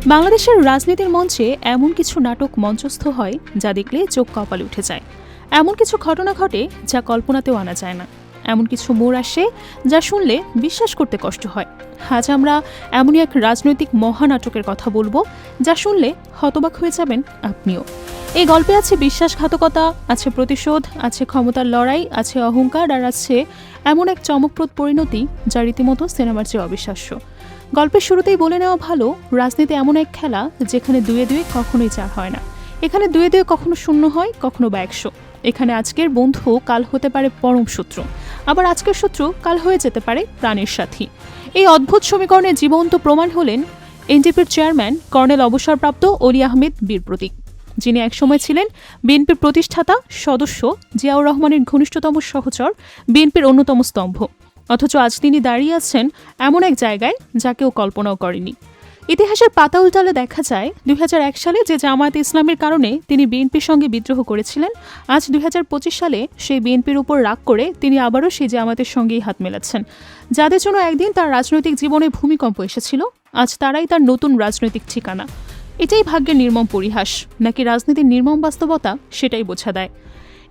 বাংলাদেশের রাজনীতির মঞ্চে এমন কিছু নাটক মঞ্চস্থ হয় যা দেখলে চোখ কপালে উঠে যায়। এমন কিছু ঘটনা ঘটে যা কল্পনাতেও আনা যায় না। এমন কিছু মোড় আসে যা শুনলে বিশ্বাস করতে কষ্ট হয়। আজ আমরা এমনই এক রাজনৈতিক মহানাটকের কথা বলবো যা শুনলে হতবাক হয়ে যাবেন আপনিও। এই গল্পে আছে বিশ্বাসঘাতকতা, আছে প্রতিশোধ, আছে ক্ষমতার লড়াই, আছে অহংকার, আর আছে এমন এক চমকপ্রদ পরিণতি যা রীতিমতো সিনেমার চেয়ে অবিশ্বাস্য। গল্পের শুরুতেই বলে নেওয়া ভালো, রাজনীতি এমন এক খেলা যেখানে দুয়ে দুয়ে কখনোই চার হয় না। এখানে দুয়ে দুয়ে কখনো শূন্য হয়, কখনো বা 100। এখানে আজকের বন্ধু কাল হতে পারে পরম শত্রু, আবার আজকের শত্রু কাল হয়ে যেতে পারে প্রাণের সাথী। এই অদ্ভুত সমীকরণের জীবন্ত প্রমাণ হলেন এনডিপির চেয়ারম্যান কর্নেল অবসরপ্রাপ্ত অলি আহমেদ বীর প্রতীক, যিনি একসময় ছিলেন বিএনপির প্রতিষ্ঠাতা সদস্য, জিয়াউর রহমানের ঘনিষ্ঠতম সহচর, বিএনপির অন্যতম স্তম্ভ। অথচ আজ তিনি দাঁড়িয়ে আছেন এমন এক জায়গায় যা কেউ কল্পনাও করেনি। ইতিহাসের পাতা উল্টালে দেখা যায় 2001 সালে যে জামায়াতে ইসলামের কারণে তিনি বিএনপির সঙ্গে বিদ্রোহ করেছিলেন, আজ 2025 সালে সেই বিএনপির উপর রাগ করে তিনি আবারও সেই জামায়াতের সঙ্গেই হাত মেলাচ্ছেন। যাদের জন্য একদিন তার রাজনৈতিক জীবনে ভূমিকম্প এসেছিল, আজ তারাই তার নতুন রাজনৈতিক ঠিকানা। এটাই ভাগ্যের নির্মম পরিহাস, নাকি রাজনীতির নির্মম বাস্তবতা, সেটাই বোঝা দেয়।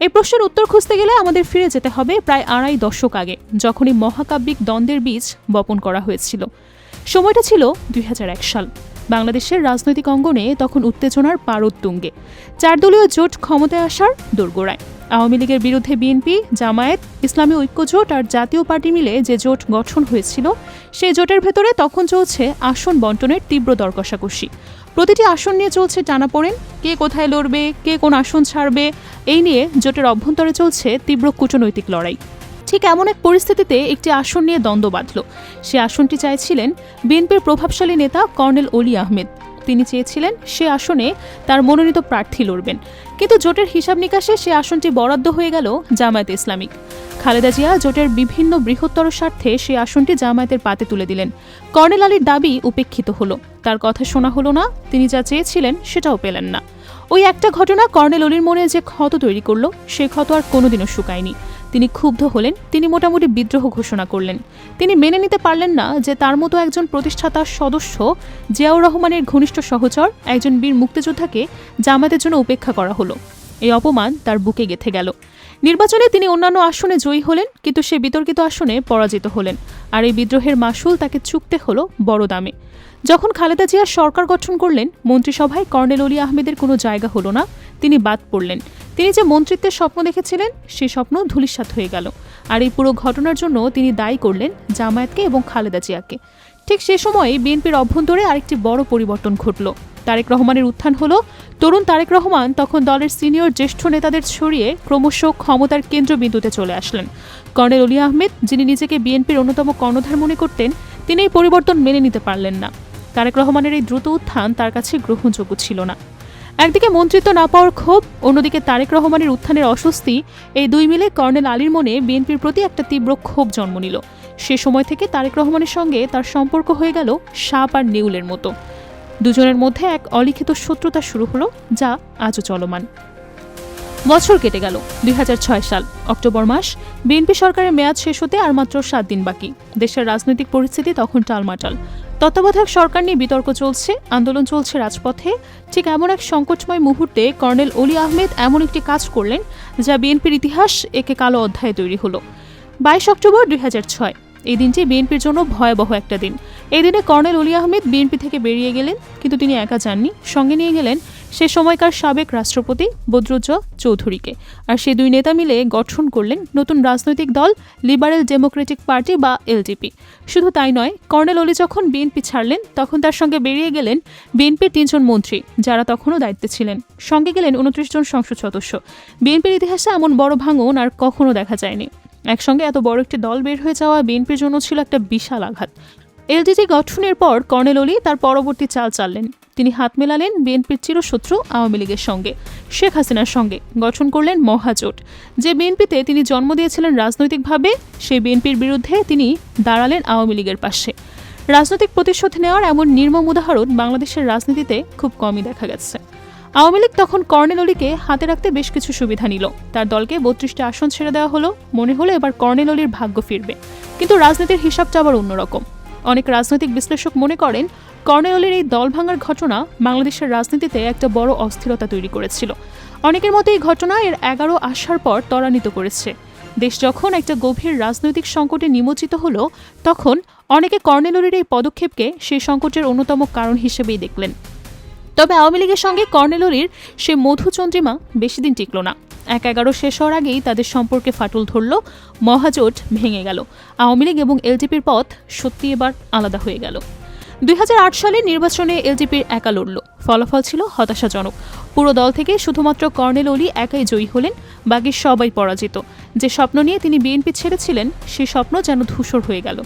এই প্রশ্নের উত্তর খুঁজতে গেলে আমাদের ফিরে যেতে হবে প্রায় 2.5 দশক আগে, যখনই মহাকাব্যিক দ্বন্দ্বের বীজ বপন করা হয়েছিল। সময়টা ছিল 2001 সাল। বাংলাদেশের রাজনৈতিক অঙ্গনে তখন উত্তেজনার পারদ তুঙ্গে। 4 দলীয় জোট ক্ষমতায় আসার দোরগোড়ায়। আওয়ামী লীগের বিরুদ্ধে বিএনপি, জামায়াত, ইসলামী ঐক্য জোট আর জাতীয় পার্টি মিলে যে জোট গঠন হয়েছিল, সেই জোটের ভেতরে তখন চলছে আসন বন্টনের তীব্র দর কষাকষি। প্রতিটি আসন নিয়ে চলছে টানাপোড়েন, কে কোথায় লড়বে, কে কোন আসন ছাড়বে, এই নিয়ে জোটের অভ্যন্তরে চলছে তীব্র কূটনৈতিক লড়াই। ঠিক এমন এক পরিস্থিতিতে একটি আসন নিয়ে দ্বন্দ্ব বাঁধল। সে আসনটি চাইছিলেন বিএনপির প্রভাবশালী নেতা কর্নেল অলি আহমেদ। তিনি চেয়েছিলেন সে আসনে তার মনোনীত প্রার্থী লড়বেন, কিন্তু জোটের হিসাব নিকাশে সে আসনটি বরাদ্দ হয়ে গেল জামায়াতে ইসলামিক। খালেদা জিয়া জোটের বিভিন্ন বৃহত্তর স্বার্থে সে আসনটি জামায়াতের পাতে তুলে দিলেন। কর্নেল আলীর দাবি উপেক্ষিত হলো, তার কথা শোনা হলো না, তিনি যা চেয়েছিলেন সেটাও পেলেন না। ওই একটা ঘটনা কর্নেল অলির মনে যে ক্ষত তৈরি করলো, সে ক্ষত আর কোনোদিনও শুকায়নি। তিনি ক্ষুব্ধ হলেন, তিনি মোটামুটি বিদ্রোহ ঘোষণা করলেন। তিনি মেনে নিতে পারলেন না যে তার মতো একজন প্রতিষ্ঠাতা সদস্য, জিয়াউর রহমানের ঘনিষ্ঠ সহচর, একজন বীর মুক্তিযোদ্ধাকে জামায়াতের জন্য উপেক্ষা করা হলো। এই অপমান তার বুকে গেঁথে গেল। নির্বাচনে তিনি অন্যান্য আসনে জয়ী হলেন, কিন্তু সে বিতর্কিত আসনে পরাজিত হলেন। আর এই বিদ্রোহের মাসুল তাকে চুকতে হলো বড় দামে। যখন খালেদা জিয়া সরকার গঠন করলেন, মন্ত্রিসভায় কর্নেল অলি আহমেদের কোনো জায়গা হলো না, তিনি বাদ পড়লেন। তিনি যে মন্ত্রিত্বের স্বপ্ন দেখেছিলেন, সে স্বপ্ন ধূলিসাৎ হয়ে গেল। আর এই পুরো ঘটনার জন্য তিনি দায়ী করলেন জামায়াতকে এবং খালেদা জিয়াকে। ঠিক সে সময়ে বিএনপির অভ্যন্তরে আরেকটি বড় পরিবর্তন ঘটল। তারেক রহমানের উত্থান হলো। তরুণ তারেক রহমান তখন দলের সিনিয়র জ্যেষ্ঠ নেতাদের ছড়িয়ে ক্রমশ ক্ষমতার কেন্দ্রবিন্দুতে চলে আসলেন। কর্নেল অলি আহমেদ, যিনি নিজেকে বিএনপির অন্যতম কর্ণধার মনে করতেন, তিনি এই পরিবর্তন মেনে নিতে পারলেন না। তারেক রহমানের এই দ্রুত উত্থান তার কাছে গ্রহণযোগ্য ছিল না। একদিকে মন্ত্রিত্ব না পাওয়ার ক্ষোভ, অন্যদিকে তারেক রহমানের উত্থানের অস্বস্তি, এই দুই মিলে কর্নেল আলীর মনে বিএনপির প্রতি একটা তীব্র ক্ষোভ জন্ম নিল। সে সময় থেকে তারেক রহমানের সঙ্গে তার সম্পর্ক হয়ে গেল সাপ আর নেউলের মতো। দুজনের মধ্যে এক অলিখিত শত্রুতা শুরু হলো, যা আজও চলমান। বছর কেটে গেল। 2006 সাল অক্টোবর মাস। বিএনপি সরকারের মেয়াদ শেষ হতে আর মাত্র 7 দিন বাকি। দেশের রাজনৈতিক পরিস্থিতি তখন টালমাটাল। তত্ত্বাবধায়ক সরকার নিয়ে বিতর্ক চলছে, আন্দোলন চলছে রাজপথে। ঠিক এমন এক সংকটময় মুহূর্তে কর্নেল অলি আহমেদ এমন একটি কাজ করলেন যা বিএনপির ইতিহাস একে কালো অধ্যায়ে তৈরি হলো। 22 অক্টোবর 2006। এই দিনটি বিএনপির জন্য ভয়াবহ একটা দিন। এই দিনে কর্নেল অলি আহমেদ বিএনপি থেকে বেরিয়ে গেলেন, কিন্তু তিনি একা যাননি, সঙ্গে নিয়ে গেলেন সে সময়কার সাবেক রাষ্ট্রপতি বদরুজ্জোয়া চৌধুরীকে। আর সেই দুই নেতা মিলে গঠন করলেন নতুন রাজনৈতিক দল লিবারেল ডেমোক্রেটিক পার্টি বা এলডিপি। শুধু তাই নয়, কর্নেল অলি যখন বিএনপি ছাড়লেন, তখন তার সঙ্গে বেরিয়ে গেলেন বিএনপির 3 জন মন্ত্রী, যারা তখনও দায়িত্বে ছিলেন। সঙ্গে গেলেন 29 জন সংসদ সদস্য। বিএনপির ইতিহাসে এমন বড় ভাঙন আর কখনো দেখা যায়নি। একসঙ্গে এত বড় একটি দল বের হয়ে যাওয়া বিএনপির জন্য ছিল একটা বিশাল আঘাত। এলডিপি গঠনের পর কর্নেল অলি তার পরবর্তী চাল চাললেন। তিনি হাত মেলালেন বিএনপির চিরশত্রু আওয়ামী লীগের সঙ্গে, শেখ হাসিনার সঙ্গে। গঠন করলেন মহাজোট। যে বিএনপিতে তিনি জন্ম দিয়েছিলেন রাজনৈতিকভাবে, সেই বিএনপির বিরুদ্ধে তিনি দাঁড়ালেন আওয়ামী লীগের পাশে। রাজনৈতিক প্রতিশোধ নেওয়ার এমন নির্মম উদাহরণ বাংলাদেশের রাজনীতিতে খুব কমই দেখা গেছে। আওয়ামী লীগ তখন কর্নেল অলিকে হাতে রাখতে বেশ কিছু সুবিধা নিল। তার দলকে 32টি আসন ছেড়ে দেওয়া হলো। মনে হলো এবার কর্নেল অলির ভাগ্য ফিরবে। কিন্তু রাজনীতির হিসাবটা আবার অন্যরকম। অনেক রাজনৈতিক বিশ্লেষক মনে করেন কর্নেল অলির এই দল ভাঙার ঘটনা বাংলাদেশের রাজনীতিতে একটা বড় অস্থিরতা তৈরি করেছিল। অনেকের মতে এই ঘটনা এর 11 আসার পর ত্বরান্বিত করেছে। দেশ যখন একটা গভীর রাজনৈতিক সংকটে নিমজ্জিত হলো, তখন অনেকে কর্নেল অলির এই পদক্ষেপকে সেই সংকটের অন্যতম কারণ হিসেবেই দেখলেন। তবে আওয়ামী লীগের সঙ্গে কর্নেল অলির সে মধুচন্দ্রিমা বেশি দিন টিকল না। 11 শেষ হওয়ার আগেই তাদের সম্পর্কে ফাটল ধরল, মহাজোট ভেঙে গেল। আওয়ামী লীগ এবং এলজেপির পথ সত্যি এবার আলাদা হয়ে গেল। 2008 সালের নির্বাচনে এলজেপির একা লড়ল। ফলাফল ছিল হতাশাজনক। পুরো দল থেকে শুধুমাত্র কর্নেল অলি একাই জয়ী হলেন, বাকি সবাই পরাজিত। যে স্বপ্ন নিয়ে তিনি বিএনপি ছেড়েছিলেন, সেই স্বপ্ন যেন ধূসর হয়ে গেল।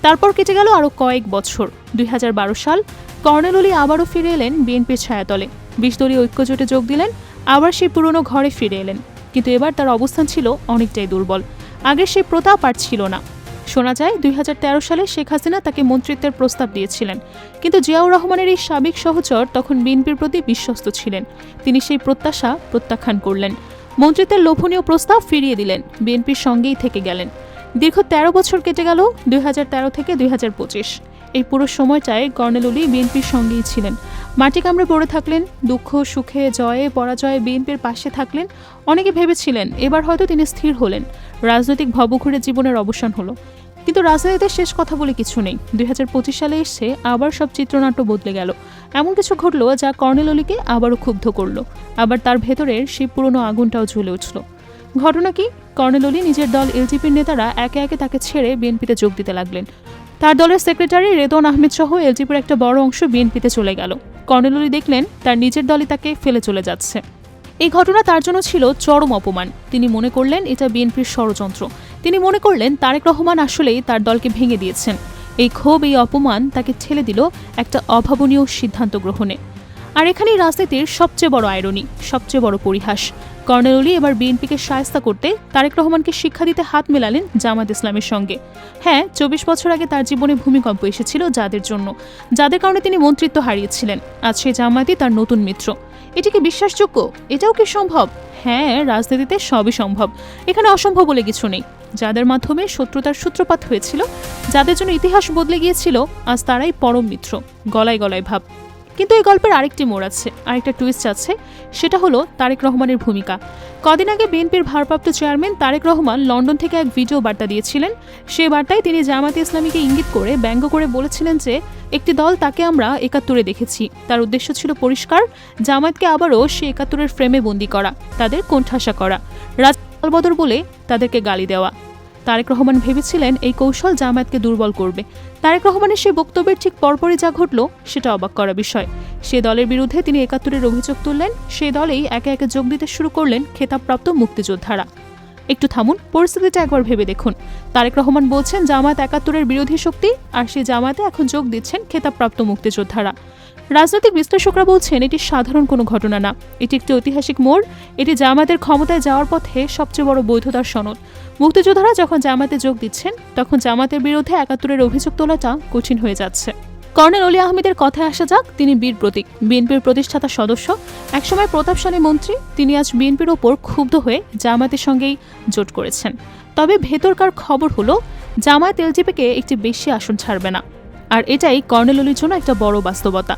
তারপর কেটে গেল আরও কয়েক বছর। 2012 সাল কর্নেল অলি আবারও ফিরে এলেন বিএনপির ছায়াতলে। 20 দলীয় ঐক্যজোটে যোগ দিলেন, আবার সেই পুরনো ঘরে ফিরে এলেন। কিন্তু এবার তার অবস্থান ছিল অনেকটাই দুর্বল। আগের সেই প্রতাপ আর ছিল না। শোনা যায় 2013 সালে শেখ হাসিনা তাকে মন্ত্রিত্বের প্রস্তাব দিয়েছিলেন, কিন্তু জিয়াউর রহমানের এই সাবেক সহচর তখন বিএনপির প্রতি বিশ্বস্ত ছিলেন। তিনি সেই প্রত্যাশা প্রত্যাখ্যান করলেন। মন্ত্রিত্বের লোভনীয় প্রস্তাব ফিরিয়ে দিলেন, বিএনপির সঙ্গেই থেকে গেলেন। দীর্ঘ 13 বছর কেটে গেল 2013 থেকে 2025। এই পুরো সময়টায় কর্নেল অলি বিএনপির সঙ্গেই ছিলেন। মাটি কামড়ে পড়ে থাকলেন, দুঃখ সুখে জয়ে পরাজয়ে বিএনপির পাশে থাকলেন। অনেকে ভেবেছিলেন এবার হয়তো তিনি স্থির হলেন, রাজনৈতিক ভবঘুরে জীবনের অবসান হলো। কিন্তু রাজনীতিতে শেষ কথা বলে কিছু নেই। 2025 সালে এসে আবার সব চিত্রনাট্য বদলে গেল। এমন কিছু ঘটল যা কর্নেল অলিকে আবারও ক্ষুব্ধ করল। আবার তার ভেতরের সেই পুরনো আগুনটাও জ্বলে উঠল। ঘটনা কি? কর্নেল অলি নিজের দল এলজেপির নেতারা একে একে তাকে ছেড়ে বিএনপিতে যোগ দিতে লাগলেন। তার দলের সেক্রেটারি রেদওয়ান আহমেদ সহ এলজেপির একটা বড় অংশ বিএনপিতে চলে গেল। কর্নেল অলি দেখলেন তার নিজের দলই তাকে ফেলে চলে যাচ্ছে। এই ঘটনা তার জন্য ছিল চরম অপমান। তিনি মনে করলেন এটা বিএনপির ষড়যন্ত্র। তিনি মনে করলেন তারেক রহমান আসলেই তার দলকে ভেঙে দিয়েছেন। এই ক্ষোভ, এই অপমান তাকে ঠেলে দিল একটা অভাবনীয় সিদ্ধান্ত গ্রহণে। আর এখানেই রাজনীতির সবচেয়ে বড় আইরনি, সবচেয়ে বড় পরিহাস। কর্নেল অলি এবার বিএনপিকে শায়েস্তা করতে তারেক রহমানকে শিক্ষা দিতে হাত মেলালেন জামাত ইসলামের সঙ্গে। হ্যাঁ, 24 বছর আগে তার জীবনে ভূমিকম্প এসেছিল যাদের জন্য, যাদের কারণে তিনি মন্ত্রিত্ব হারিয়েছিলেন। আজ সেই জামায়াতই তার নতুন মিত্র। এটি কি বিশ্বাসযোগ্য? এটাও কি সম্ভব? হ্যাঁ, রাজনীতিতে সবই সম্ভব। এখানে অসম্ভব বলে কিছু নেই। যাদের মাধ্যমে শত্রুতার সূত্রপাত হয়েছিল, যাদের জন্য ইতিহাস বদলে গিয়েছিল, আজ তারাই পরম মিত্র। গলায় গলায় ভাব। কিন্তু এই গল্পের আরেকটি মোড় আছে, আরেকটা টুইস্ট আছে। সেটা হলো তারেক রহমানের ভূমিকা। কদিন আগে বিএনপির ভারপ্রাপ্ত চেয়ারম্যান তারেক রহমান লন্ডন থেকে এক ভিডিও বার্তা দিয়েছিলেন। সেই বার্তায় তিনি জামায়াতে ইসলামীকে ইঙ্গিত করে ব্যঙ্গ করে বলেছিলেন যে একটি দল তাকে আমরা 71-এ দেখেছি। তার উদ্দেশ্য ছিল পরিষ্কার, জামায়াতকে আবারও সে 71-এর ফ্রেমে বন্দী করা, তাদের কোণঠাসা করা, রাজবদর বলে তাদেরকে গালি দেওয়া। তারেক রহমান ভেবেছিলেন এই কৌশল জামায়াতকে দুর্বল করবে। তারেক রহমানের সেই বক্তব্যের ঠিক পরপরই যা ঘটল সেটা অবাক করা বিষয়। সে দলের বিরুদ্ধে তিনি 71-এর অভিযোগ তুললেন। সে দলেই একে একে যোগ দিতে শুরু করলেন খেতাবপ্রাপ্ত মুক্তিযোদ্ধারা। একটু থামুন, পরিস্থিতিটা একবার ভেবে দেখুন। তারেক রহমান বলছেন জামায়াত 71-এর বিরোধী শক্তি, আর সেই জামায়াতে এখন যোগ দিচ্ছেন খেতাবপ্রাপ্ত মুক্তিযোদ্ধারা। রাজনৈতিক বিশ্লেষকরা বলছেন এটি সাধারণ কোনো ঘটনা না, এটি একটি ঐতিহাসিক মোড়। এটি জামায়াতের ক্ষমতায় যাওয়ার পথে সবচেয়ে বড় বৈধতার সনদ। মুক্তিযোদ্ধারা যখন জামায়াতে যোগ দিচ্ছেন, তখন জামায়াতের বিরুদ্ধে 71-এর অভিযোগ তোলাটা কঠিন হয়ে যাচ্ছে। কর্নেল অলি আহমেদের কথায় আসা যাক, তিনি বীর প্রতীক, বিএনপির প্রতিষ্ঠাতা সদস্য, একসময় প্রতাপশালী মন্ত্রী। তিনি আজ বিএনপির ওপর ক্ষুব্ধ হয়ে জামায়াতের সঙ্গেই জোট করেছেন। তবে ভেতরকার খবর হলো জামায়াত এলজেপিকে একটি বেশি আসন ছাড়বে না। আর এটাই কর্নেল অলির জন্য একটা বড় বাস্তবতা।